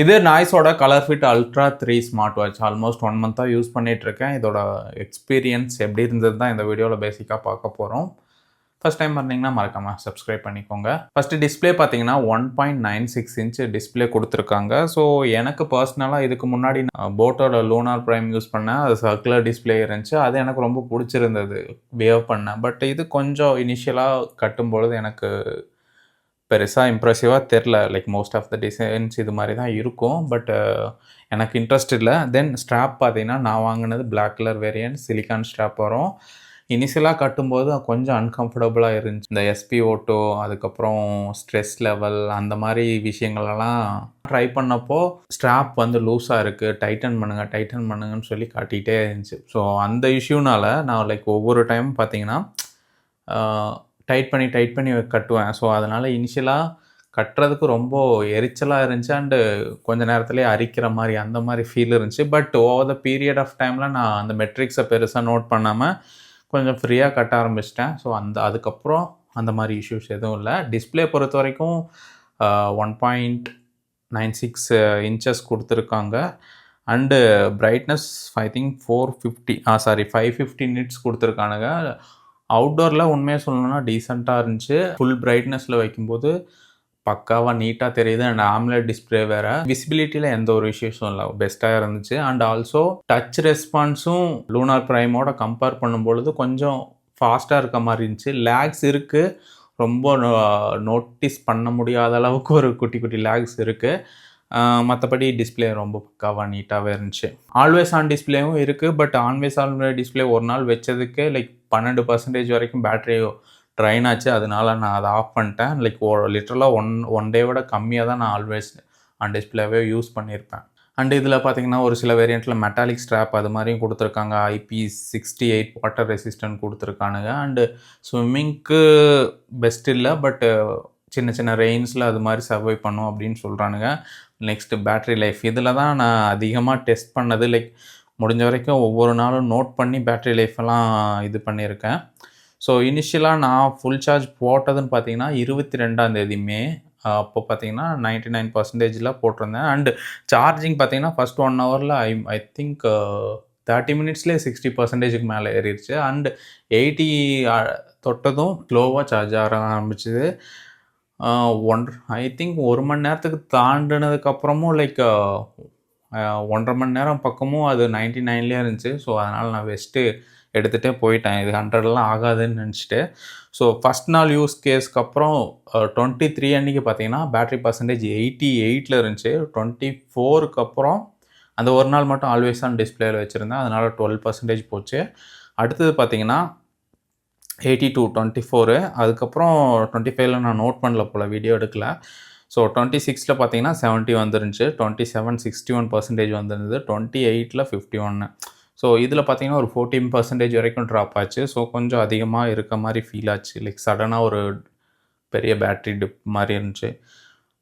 இது நாய்ஸோட ColorFit Ultra 3 smart watch. Almost 1 மந்த்தாக யூஸ் பண்ணிகிட்ருக்கேன். இதோட எக்ஸ்பீரியன்ஸ் எப்படி இருந்தது தான் இந்த வீடியோவில் பேசிக்காக பார்க்க போகிறோம். ஃபஸ்ட் டைம் வந்தீங்கன்னா மறக்காமல் சப்ஸ்கிரைப் பண்ணிக்கோங்க. ஃபஸ்ட்டு டிஸ்பிளே பார்த்தீங்கன்னா 1.96 இன்ச் டிஸ்பிளே கொடுத்துருக்காங்க. ஸோ எனக்கு பர்சனலாக இதுக்கு முன்னாடி போட்டோட லூனார் ப்ரைம் யூஸ் பண்ணேன். அது சர்க்குலர் டிஸ்பிளே இருந்துச்சு. அது எனக்கு ரொம்ப பிடிச்சிருந்தது, வேவ் பண்ணேன். பட் இது கொஞ்சம் இனிஷியலாக கட்டும்பொழுது எனக்கு பெருசாக இம்ப்ரெசிவாக தெரில. Like most of the designs இது மாதிரி தான் இருக்கும். பட் எனக்கு இன்ட்ரெஸ்ட் இல்லை. தென் ஸ்ட்ராப் பார்த்தீங்கன்னா நான் வாங்கினது black colour variant silicone strap வரும். இனிஷியலாக கட்டும்போது கொஞ்சம் அன்கம்ஃபர்டபுளாக இருந்துச்சு. இந்த எஸ்பிஓ2 அதுக்கப்புறம் ஸ்ட்ரெஸ் லெவல் அந்த மாதிரி விஷயங்களெல்லாம் ட்ரை பண்ணப்போ ஸ்ட்ராப் வந்து லூஸாக இருக்குது, டைட்டன் பண்ணுங்கன்னு சொல்லி காட்டிகிட்டே இருந்துச்சு. ஸோ அந்த இஷ்யூனால் நான் லைக் ஒவ்வொரு டைம் பார்த்தீங்கன்னா டைட் பண்ணி கட்டுவேன். ஸோ அதனால் இனிஷியலாக கட்டுறதுக்கு ரொம்ப எரிச்சலாக இருந்துச்சு. அண்டு கொஞ்சம் நேரத்துலேயே அரிக்கிற மாதிரி அந்த மாதிரி ஃபீல் இருந்துச்சு. But over the period of டைமில் நான் அந்த மெட்ரிக்ஸை பெருசாக நோட் பண்ணாமல் கொஞ்சம் ஃப்ரீயாக கட்ட ஆரம்பிச்சிட்டேன். ஸோ அதுக்கப்புறம் அந்த மாதிரி இஷ்யூஸ் எதுவும் இல்லை. டிஸ்பிளே பொறுத்த வரைக்கும் 1.96 இன்ச்சஸ் கொடுத்துருக்காங்க. And brightness I think 550 nits கொடுத்துருக்கானுங்க. அவுட்டோரில் உண்மையாக சொல்லணும்னா டீசெண்டாக இருந்துச்சு. ஃபுல் பிரைட்னஸில் வைக்கும்போது பக்காவாக நீட்டாக தெரியுது. அண்ட் ஆம்லெட் டிஸ்பிளே வேறு. விசிபிலிட்டியில் எந்த ஒரு இஷ்யூஸும் இல்லை, பெஸ்ட்டாக இருந்துச்சு. அண்ட் ஆல்சோ டச் ரெஸ்பான்ஸும் லூனார் ப்ரைமோட கம்பேர் பண்ணும்பொழுது கொஞ்சம் ஃபாஸ்ட்டாக இருக்க மாதிரி இருந்துச்சு. லேக்ஸ் இருக்குது, ரொம்ப நோட்டீஸ் பண்ண முடியாத அளவுக்கு ஒரு குட்டி லேக்ஸ் இருக்குது. மற்றபடி டிஸ்பிளே ரொம்ப பக்காவாக நீட்டாகவே இருந்துச்சு. ஆல்வேஸ் ஆன் டிஸ்பிளேவும் இருக்குது. பட் ஆல்வேஸ் ஆன் டிஸ்பிளே ஒரு நாள் வச்சதுக்கே லைக் 12% வரைக்கும் பேட்டரி ட்ரைன் ஆச்சு. அதனால நான் அதை ஆஃப் பண்ணிட்டேன். லைக் லிட்டரலாக ஒன் டே விட கம்மியாக தான் நான் ஆல்வேஸ் ஆன் டிஸ்பிளேவே யூஸ் பண்ணியிருப்பேன். அண்ட் இதில் பார்த்தீங்கன்னா ஒரு சில வேரியண்ட்டில் மெட்டாலிக் ஸ்ட்ராப் அது மாதிரியும் கொடுத்துருக்காங்க. IP68 வாட்டர் ரெசிஸ்டன்ட் கொடுத்துருக்கானுங்க. அண்டு ஸ்விம்மிங்க்கு பெஸ்ட் இல்லை, பட்டு சின்ன ரெயின்ஸில் அது மாதிரி சர்வை பண்ணும் அப்படின்னு சொல்கிறானுங்க. நெக்ஸ்ட்டு பேட்ரி லைஃப் இதில் தான் நான் அதிகமாக டெஸ்ட் பண்ணது. லைக் முடிஞ்ச வரைக்கும் ஒவ்வொரு நாளும் நோட் பண்ணி பேட்ரி லைஃப்பெல்லாம் இது பண்ணியிருக்கேன். ஸோ இனிஷியலாக நான் ஃபுல் சார்ஜ் போட்டதுன்னு பார்த்தீங்கன்னா 22 மே. அப்போ பார்த்தீங்கன்னா 99% போட்டிருந்தேன். அண்டு சார்ஜிங் பார்த்தீங்கன்னா ஃபஸ்ட் 1 ஹவரில் ஐ திங்க் 30 மினிட்ஸ்லேயே 60%க்கு மேலே ஏறிடுச்சு. அண்டு 80 தொட்டதும் ஸ்லோவாக சார்ஜ் ஆக ஆரம்பிச்சிது. ஐ திங்க் 1 மணி நேரத்துக்கு தாண்டினதுக்கப்புறமும் லைக் 1.5 மணி நேரம் பக்கமும் அது 99லேயே இருந்துச்சு. ஸோ அதனால் நான் வெஸ்ட்டு எடுத்துகிட்டே போயிட்டேன். இது 100 ஆகாதுன்னு நினச்சிட்டு. ஸோ ஃபஸ்ட் நாள் யூஸ் கேஸ்க்கு அப்புறம் 23 அன்றைக்கி பார்த்தீங்கன்னா பேட்ரி பர்சன்டேஜ் 88 இருந்துச்சு. 24க்கு அப்புறம் அந்த ஒரு நாள் மட்டும் ஆல்வேஸ் ஆன் டிஸ்பிளேயில் வச்சுருந்தேன். அதனால் 12% போச்சு. அடுத்தது பார்த்தீங்கன்னா 82, 24. அதுக்கப்புறம் 25ல் நான் நோட் பண்ணல போல், வீடியோ எடுக்கல. ஸோ 26ல் பார்த்தீங்கன்னா 70 வந்துருந்துச்சு. 27 61% வந்துருந்தது. 28ல் 51. ஸோ இதில் பார்த்தீங்கன்னா ஒரு 14% வரைக்கும் ட்ராப் ஆச்சு. ஸோ கொஞ்சம் அதிகமாக இருக்க மாதிரி ஃபீல் ஆச்சு. லைக் சடனாக ஒரு பெரிய பேட்ரி டிப் மாதிரி இருந்துச்சு.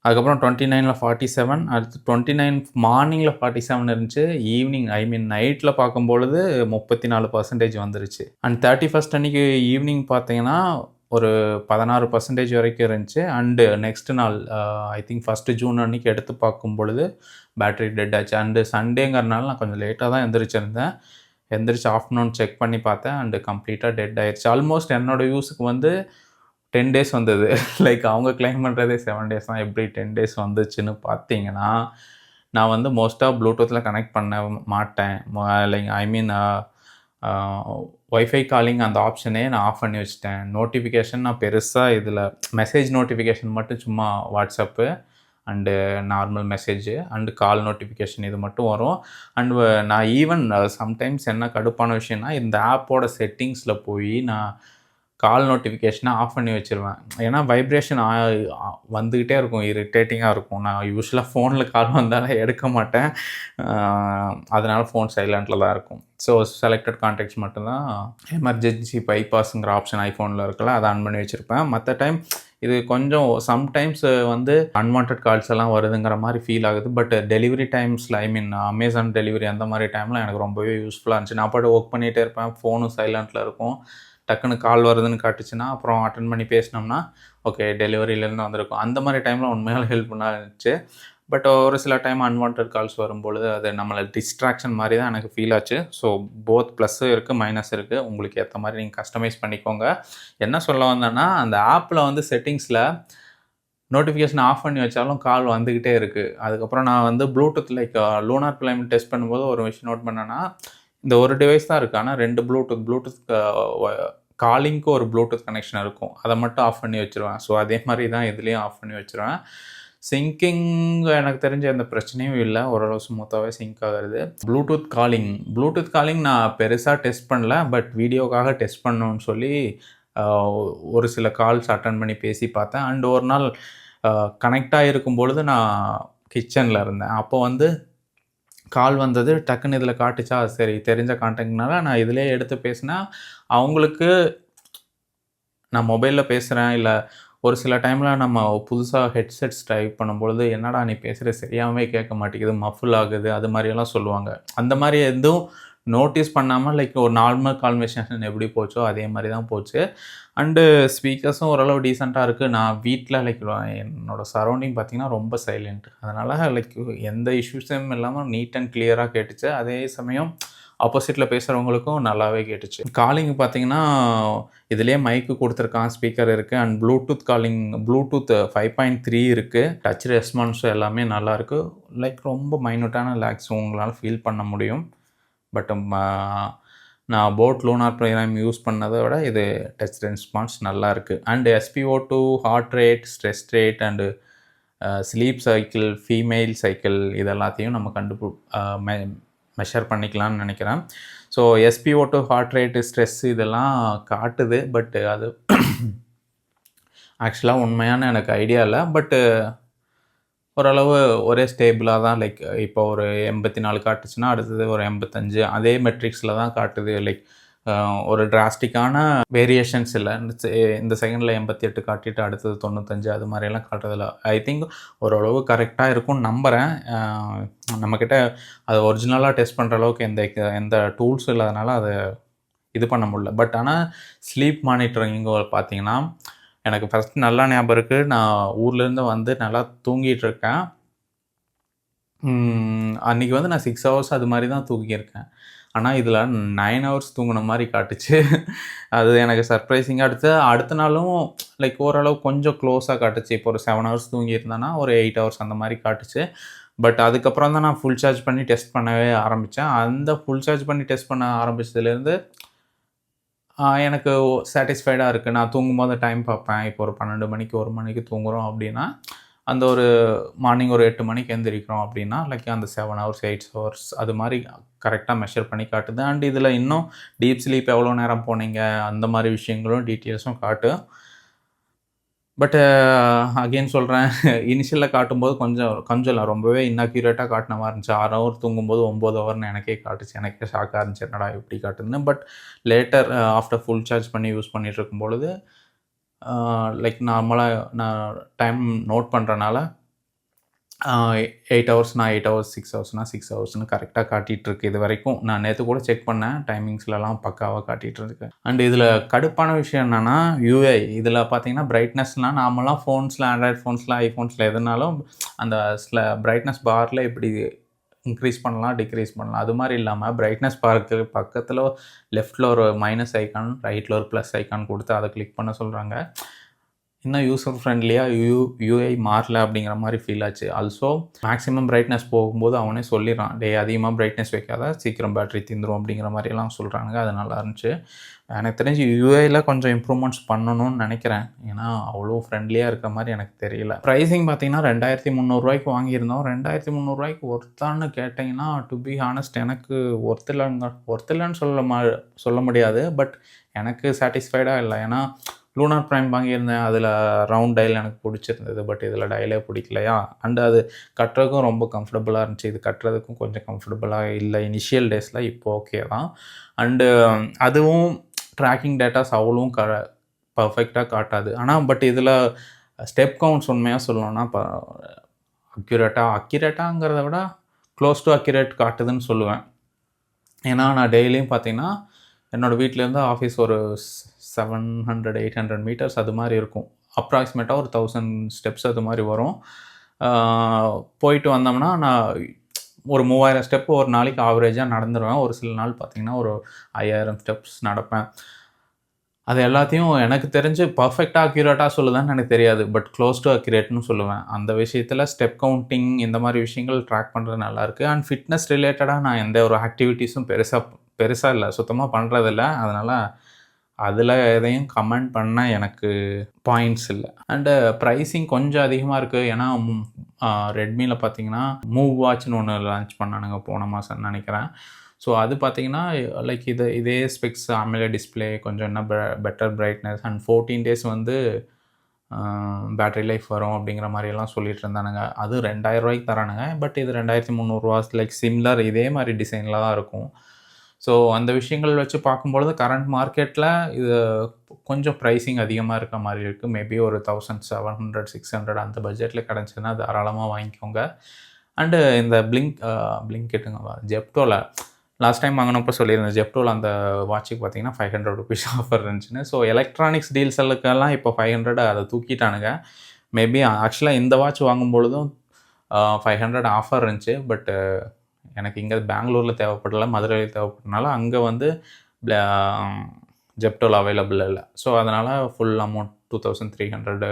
அதுக்கப்புறம் 29ல் 47, அடுத்து 29 மார்னிங்கில் 47 இருந்துச்சு. ஈவினிங் நைட்டில் பார்க்கும்பொழுது 34% வந்துருச்சு. அண்ட் 31 அன்றைக்கி ஈவினிங் பார்த்தீங்கன்னா ஒரு 16% வரைக்கும் இருந்துச்சு. அண்டு நெக்ஸ்ட் நாள் ஐ திங்க் 1 ஜூன் அன்றைக்கி எடுத்து பார்க்கும் பொழுது பேட்ரி டெட் ஆச்சு. அண்டு சண்டேங்கிறனால நான் கொஞ்சம் லேட்டாக தான் எந்திரிச்சு ஆஃப்டர்நூன் செக் பண்ணி பார்த்தேன். அண்டு கம்ப்ளீட்டாக டெட் ஆயிடுச்சு. ஆல்மோஸ்ட் என்னோடய யூஸுக்கு வந்து 10 days வந்தது. லைக் அவங்க கிளைம் பண்ணுறதே 7 days தான். எப்படி 10 days வந்துச்சுன்னு பார்த்தீங்கன்னா, நான் வந்து மோஸ்ட்டாக ப்ளூடூத்தில் கனெக்ட் பண்ண மாட்டேன். லைக் ஒய்ஃபை காலிங் அந்த ஆப்ஷனே நான் ஆஃப் பண்ணி வச்சுட்டேன். நோட்டிஃபிகேஷன் நான் பெருசாக இதில் மெசேஜ் நோட்டிஃபிகேஷன் மட்டும் சும்மா WhatsApp and normal message and call notification இது மட்டும் வரும். அண்டு நான் ஈவன் சம்டைம்ஸ் என்ன கடுப்பான விஷயம்னா, இந்த ஆப்போட செட்டிங்ஸில் போய் நான் கால் நோட்டிஃபிகேஷனை ஆஃப் பண்ணி வச்சுருவேன். ஏன்னா வைப்ரேஷன் வந்துக்கிட்டே இருக்கும், இரிட்டேட்டிங்காக இருக்கும். நான் யூஸ்வலாக ஃபோனில் கால் வந்தாலும் எடுக்க மாட்டேன். அதனால் ஃபோன் சைலண்ட்டில் தான் இருக்கும். ஸோ செலக்டட் கான்டாக்ட்ஸ் மட்டும்தான் எமர்ஜென்சி பைபாஸுங்கிற ஆப்ஷன் ஐஃபோனில் இருக்குல்ல, அதை ஆன் பண்ணி வச்சுருப்பேன். மற்ற டைம் இது கொஞ்சம் சம்டைம்ஸ் வந்து அன்வான்ட் கால்ஸ் எல்லாம் வருதுங்கிற மாதிரி ஃபீல் ஆகுது. பட் டெலிவரி டைம்ஸில் அமேசான் டெலிவரி அந்த மாதிரி டைமில் எனக்கு ரொம்பவே யூஸ்ஃபுல்லாக இருந்துச்சு. நான் பாட்டு ஒர்க் பண்ணிகிட்டே இருப்பேன், ஃபோனும் சைலண்ட்டில் இருக்கும். டக்குன்னு கால் வருதுன்னு காட்டுச்சுன்னா அப்புறம் அட்டன் பண்ணி பேசினோம்னா ஓகே டெலிவரியிலேருந்து வந்திருக்கும். அந்த மாதிரி டைமில் உண்மையால் ஹெல்ப்ஃபுல்லாக இருந்துச்சு. பட் ஒரு சில டைம் அன்வான்ட் கால்ஸ் வரும்பொழுது அது நம்மள டிஸ்ட்ராக்ஷன் மாரி தான் எனக்கு ஃபீல் ஆச்சு. ஸோ போத் ப்ளஸ்ஸும் இருக்குது, மைனஸ் இருக்குது. உங்களுக்கு ஏத்த மாரி நீங்க கஸ்டமைஸ் பண்ணிக்கோங்க. என்ன சொல்ல வந்தேன்னா, அந்த ஆப்ல வந்து செட்டிங்ஸ்ல நோட்டிஃபிகேஷன் ஆஃப் பண்ணி வச்சாலும் கால் வந்துக்கிட்டே இருக்குது. அதுக்கப்புறம் நான் வந்து Bluetooth like lunar climate test பண்ணும்போது ஒரு விஷயம் நோட் பண்ணேன்னா, இந்த ஒரு டிவைஸ் தான் இருக்குது. ஆனா 2 ப்ளூடூத் காலிங்க்கு ஒரு ப்ளூடூத் கனெக்ஷன் இருக்கும். அத மட்டும் ஆஃப் பண்ணி வச்சுருவேன். ஸோ அதே மாரி தான் இதுலயும் ஆஃப் பண்ணி வச்சுருவேன். சிங்கிங் எனக்கு தெரிஞ்சு எந்த பிரச்சனையும் இல்ல. ஓரளவு ஸ்மூத்தாவே சிங்க் ஆகுது. ப்ளூடூத் காலிங் நான் பெருசா டெஸ்ட் பண்ணல. பட் வீடியோக்காக டெஸ்ட் பண்ணணும்னு சொல்லி அ ஒரு சில கால்ஸ் அட்டெண்ட் பண்ணி பேசி பார்த்தேன். அண்ட் ஒரு நாள் கனெக்ட் ஆகிருக்கும் பொழுது நான் கிச்சன்ல இருந்தேன். அப்போ வந்து கால் வந்தது. டக்குன்னு இதில காட்டுச்சா, சரி தெரிஞ்ச கான்டாக்ட்னால நான் இதிலேயே எடுத்து பேசினேன். அவங்களுக்கு நான் மொபைல்ல பேசுறேன், இல்ல ஒரு சில டைம்ல நம்ம புதுசா ஹெட்செட்ஸ் ட்ரை பண்ணும்பொழுது, "என்னடா நீ பேசுறது சரியாவே கேட்க மாட்டேங்குது, மஃபிள் ஆகுது." அது மாரியெல்லாம் சொல்லுவாங்க. அந்த மாரி எதுவும் நோட்டீஸ் பண்ணாம லைக் ஒரு நார்மல் கான்வர்சேஷன் எப்படி போச்சோ, அதே மாரி தான் போச்சு. அண்டு ஸ்பீக்கர்ஸும் ஓரளவு டீசென்ட்டா இருக்கு. நான் வீட்ல லைக் என்னோட சரவுண்டிங் பார்த்தீங்கன்னா, ரொம்ப சைலன்ட். அதனால லைக் எந்த இஷ்யூஸும் இல்லாம நீட் அண்ட் கிளியரா கேட்டுச்சு. அதே சமயம் ஆப்போசிட்ல பேசுறவங்களுக்கும் நல்லாவே கேட்டுச்சு. காலிங் பார்த்தீங்கன்னா, இதிலேயே மைக்கு குடுத்துருக்கான், ஸ்பீக்கர் இருக்கு அண்ட் ப்ளூடூத் 5.3 இருக்கு. டச் ரெஸ்பான்ஸ் எல்லாமே நல்லாயிருக்கு. லைக் ரொம்ப மைன்யூட்டான லேக்ஸ் உங்களால ஃபீல் பண்ண முடியும். பட் நான் போட் லூனார் பிரைம் யூஸ் பண்ணத விட இது டச் ரெஸ்பான்ஸ் நல்லாயிருக்கு. And SpO2, heart rate, stress rate and sleep cycle, female cycle இது எல்லாத்தையும் நம்ம மெஷர் பண்ணிக்கலாம்னு நினைக்கிறேன். So SpO2, heart rate, stress இதெல்லாம் காட்டுது. பட் அது ஆக்சுவலாக உண்மையான எனக்கு ஐடியா இல்லை. பட்டு ஓரளவு ஒரே ஸ்டேபிளாக தான் லைக் இப்போ ஒரு 84 காட்டுச்சுன்னா அடுத்தது ஒரு 85 அதே மெட்ரிக்ஸில் தான் காட்டுது. லைக் ஒரு டிராஸ்டிக்கான வேரியேஷன்ஸ் இல்லை. இந்த செகண்டில் 88 காட்டிட்டு அடுத்தது 95 அது மாதிரியெல்லாம் காட்டுறதில்ல. ஐ திங்க் ஓரளவு கரெக்டாக இருக்கும்னு நம்புகிறேன். நம்மக்கிட்ட அதை ஒரிஜினலாக டெஸ்ட் பண்ணுற அளவுக்கு எந்த டூல்ஸும் இல்லாதனால அதை இது பண்ண முடியல. பட் ஆனால் ஸ்லீப் மானிட்டரிங் பார்த்தீங்கன்னா, எனக்கு ஃபஸ்ட் நல்லா ஞாபகம் இருக்குது. நான் ஊர்லேருந்து வந்து நல்லா தூங்கிட்டு இருக்கேன். அன்றைக்கி வந்து நான் 6 ஹவர்ஸ் அது மாதிரி தான் தூங்கியிருக்கேன். ஆனால் இதில் 9 ஹவர்ஸ் தூங்கின மாதிரி காட்டுச்சு. அது எனக்கு சர்ப்ரைசிங்காக அடுத்த நாளும் லைக் ஓரளவு கொஞ்சம் க்ளோஸாக காட்டுச்சு. இப்போ ஒரு 7 ஹவர்ஸ் தூங்கியிருந்தேன்னா ஒரு 8 ஹவர்ஸ் அந்த மாதிரி காட்டுச்சு. பட் அதுக்கப்புறம் தான் நான் ஃபுல் சார்ஜ் பண்ணி டெஸ்ட் பண்ணவே ஆரம்பித்தேன். அந்த ஃபுல் சார்ஜ் பண்ணி டெஸ்ட் பண்ண ஆரம்பிச்சதுலேருந்து எனக்கு சாட்டிஸ்ஃபைடாக இருக்குது. நான் தூங்கும்போது டைம் பார்ப்பேன். இப்போ ஒரு 12 மணிக்கு 1 மணிக்கு தூங்குறோம் அப்படின்னா, அந்த ஒரு மார்னிங் ஒரு 8 மணிக்கு எந்திரிக்கிறோம் அப்படின்னா, லைக் அந்த 7 ஹவர்ஸ், 8 ஹவர்ஸ் அது மாதிரி கரெக்டாக மெஷர் பண்ணி காட்டுது. அண்ட் இதில் இன்னும் டீப் ஸ்லீப் எவ்வளோ நேரம் போனீங்க, அந்த மாதிரி விஷயங்களும் டீட்டெயில்ஸும் காட்டும். பட் அகெயின் சொல்கிறேன், இனிஷியலில் காட்டும்போது கொஞ்சம் இல்லை ரொம்பவே இன்அக்யூரேட்டாக காட்டின மாதிரி இருந்துச்சு. 6 ஹவர் தூங்கும்போது 9 ஹவர்னு எனக்கே காட்டுச்சு. எனக்கே ஷாக்காக இருந்துச்சு, என்னடா எப்படி காட்டுதுன்னு. But later after full charge பண்ணி யூஸ் பண்ணிகிட்டு இருக்கும்பொழுது லைக் நார்மலாக நான் டைம் நோட் பண்ணுறனால 8 ஹவர்ஸ்னா 8 ஹவர்ஸ், 6 ஹவர்ஸ்னா 6 ஹவர்ஸ்னு கரெக்டாக காட்டிகிட்ருக்கு. இது வரைக்கும் நான் நேற்று கூட செக் பண்ணேன். டைமிங்ஸ்லலாம் பக்காவாக காட்டிகிட்ருக்கு. அண்ட் இதில் கடுப்பான விஷயம் என்னென்னா யூஐ இதில் பார்த்தீங்கன்னா பிரைட்னஸ்லாம் நார்மலாக ஃபோன்ஸில், ஆண்ட்ராய்ட் ஃபோன்ஸில், ஐஃபோன்ஸில் எதுனாலும் அந்த பிரைட்னஸ் பாரில் இப்படி இன்க்ரீஸ் பண்ணலாம், டிக்ரீஸ் பண்ணலாம். அது மாதிரி இல்லாமல் பிரைட்னஸ் பார்க்கு பக்கத்தில் லெஃப்ட்டில் ஒரு மைனஸ் ஐக்கான், ரைட்டில் ஒரு ப்ளஸ் ஐக்கான் கொடுத்து அதை கிளிக் பண்ண சொல்கிறாங்க. இன்னும் யூசர் ஃப்ரெண்ட்லியாக யூஐ மாறல அப்படிங்கிற மாதிரி ஃபீல் ஆச்சு. ஆல்சோ மேக்ஸிமம் பிரைட்னஸ் போகும்போது அவனே சொல்லிடுறான், அதிகமாக பிரைட்னஸ் வைக்காத, சீக்கிரம் பேட்டரி தீந்துரும் அப்படிங்கிற மாதிரியெல்லாம் சொல்கிறாங்க. அது நல்லா இருந்துச்சு. எனக்கு தெரிஞ்சு யூஐயில் கொஞ்சம் இம்ப்ரூவ்மெண்ட்ஸ் பண்ணணும்னு நினைக்கிறேன். ஏன்னா அவ்வளோ ஃப்ரெண்ட்லியாக இருக்க மாதிரி எனக்கு தெரியல. ப்ரைஸிங் பார்த்தீங்கன்னா 2300 வாங்கியிருந்தோம். 2300 ஒர்த்தான்னு கேட்டிங்கன்னா, டு பி ஹானஸ்ட் எனக்கு ஒர்த்தில்லைன்னு சொல்ல முடியாது. பட் எனக்கு சாட்டிஸ்ஃபைடாக இல்லை. ஏன்னா லூனார் பிரைம் வாங்கியிருந்தேன். அதில் ரவுண்ட் டயல் எனக்கு பிடிச்சிருந்தது. பட் இதில் டயலே பிடிக்கலையா. அண்ட் அது கட்டுறதுக்கும் ரொம்ப கம்ஃபர்டபுளாக இருந்துச்சு. இது கட்டுறதுக்கும் கொஞ்சம் கம்ஃபர்டபுளாக இல்லை இனிஷியல் டேஸில். இப்போ ஓகே தான். அண்டு அதுவும் ட்ராக்கிங் டேட்டாஸ் அவ்வளவும் பர்ஃபெக்டாக காட்டாது. ஆனால் பட் இதில் ஸ்டெப் கவுண்ட்ஸ் உண்மையாக சொல்லணும்னா அக்யூரேட்டாங்கிறத விட க்ளோஸ் டு அக்யூரேட் காட்டுதுன்னு சொல்லுவேன். ஏன்னா நான் டெய்லியும் பார்த்தீங்கன்னா என்னோடய வீட்டிலேருந்து ஆஃபீஸ் ஒரு 700-800 மீட்டர்ஸ் அது மாதிரி இருக்கும். அப்ராக்சிமேட்டாக ஒரு 1000 ஸ்டெப்ஸ் அது மாதிரி வரும். போயிட்டு வந்தோம்னா, நான் ஒரு 3000 ஸ்டெப் ஒரு நாளைக்கு ஆவரேஜா நடந்துருவேன். ஒரு சில நாள் பார்த்தீங்கன்னா, ஒரு 5000 ஸ்டெப்ஸ் நடப்பேன். அது எல்லாத்தையும் எனக்கு தெரிஞ்சு பெர்ஃபெக்ட்டா, அக்யூரேட்டா சொல்லுதான்னு எனக்கு தெரியாது. பட் க்ளோஸ் டூ அக்யூரேட்ன்னு சொல்லுவேன். அந்த விஷயத்தில ஸ்டெப் கவுண்டிங் இந்த மாரி விஷயங்கள் ட்ராக் பண்றது நல்லாயிருக்கு. அண்ட் ஃபிட்னஸ் ரிலேட்டடா நான் எந்த ஒரு ஆக்டிவிட்டீஸும் பெருசா பெருசா இல்ல. சுத்தமா பண்றதில்ல. அதனால அதில எதையும் கமெண்ட் பண்ண எனக்கு பாயிண்ட்ஸ் இல்ல. அண்டு பிரைசிங் கொஞ்சம் அதிகமா இருக்கு. ஏன்னா Redmiல பார்த்தீங்கன்னா, மூவ் வாட்ச்ன்னு ஒண்ணு லான்ச் பண்ணானுங்க போன மாசம்னு நெனைக்கிறேன். ஸோ அது பார்த்தீங்கன்னா, லைக் இதே ஸ்பெக்ஸ் AMOLED டிஸ்ப்ளே கொஞ்சம் இன்னும் பெட்டர் பிரைட்னஸ் அண்ட் 14 டேஸ் வந்து பேட்டரி லைஃப் வரும் அப்படிங்கிற மாரியெல்லாம் சொல்லிட்டு இருந்தானுங்க. அது ரூ. 2000க்கு தரானுங்க. பட் இது ரூ. 2300 லைக் சிமிலர் இதே மாரி டிசைன்ல தான் இருக்கும். ஸோ அந்த விஷயங்கள் வச்சு பார்க்கும்பொழுது கரண்ட் மார்க்கெட்ல இது கொஞ்சம் பிரைசிங் அதிகமா இருக்க மாரி இருக்கு. மேபி ஒரு 1700, 600 அந்த பட்ஜெட்ல கிடைச்சதுன்னா தாராளமா வாங்கிக்கோங்க. அண்டு இந்த Blinkitங்க ஜெப்டோல லாஸ்ட் டைம் வாங்குனப்போ சொல்லியிருந்தேன். ஜெப்டோல அந்த வாட்சுக்கு பார்த்தீங்கன்னா ₹500 ஆஃபர் இருந்துச்சுன்னு. ஸோ எலக்ட்ரானிக்ஸ் டீல்ஸுக்கெல்லாம் இப்போ 500 அத தூக்கிட்டானுங்க. மேபி ஆக்சுவலா இந்த வாட்ச் வாங்கும்பொழுதும் 500 ஆஃபர் இருந்துச்சு. பட் எனக்கு இங்க பெங்களூர்ல தேவைப்படல. மதுரையில தேவைப்பட்டனால அங்க வந்து ப்ள ஜெப்டோல அவைலபிள் இல்ல. ஸோ அதனால ஃபுல் அமௌண்ட் 2300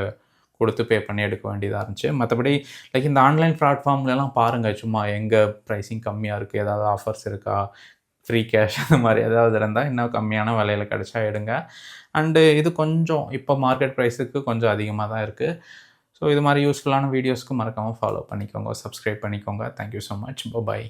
குடுத்து பே பண்ணி எடுக்க வேண்டியதா இருந்துச்சு. மத்தபடி லைக் இந்த ஆன்லைன் பிளாட்ஃபார்ம்லலாம் பாருங்க. சும்மா எங்க பிரைசிங் கம்மியா இருக்கு, ஏதாவது ஆஃபர்ஸ் இருக்கா, ஃப்ரீ கேஷ் அந்த மாரி ஏதாவது இருந்தா இன்னும் கம்மியான விலையில கிடைச்சா எடுங்க. அண்டு இது கொஞ்சம் இப்போ மார்க்கெட் பிரைஸுக்கு கொஞ்சம் அதிகமா தான் இருக்கு. ஸோ இது மாரி யூஸ்ஃபுல்லான வீடியோஸ்க்கு மறக்காம ஃபாலோ பண்ணிக்கோங்க, சப்ஸ்கிரைப் பண்ணிக்கோங்க. Thank you so much. By.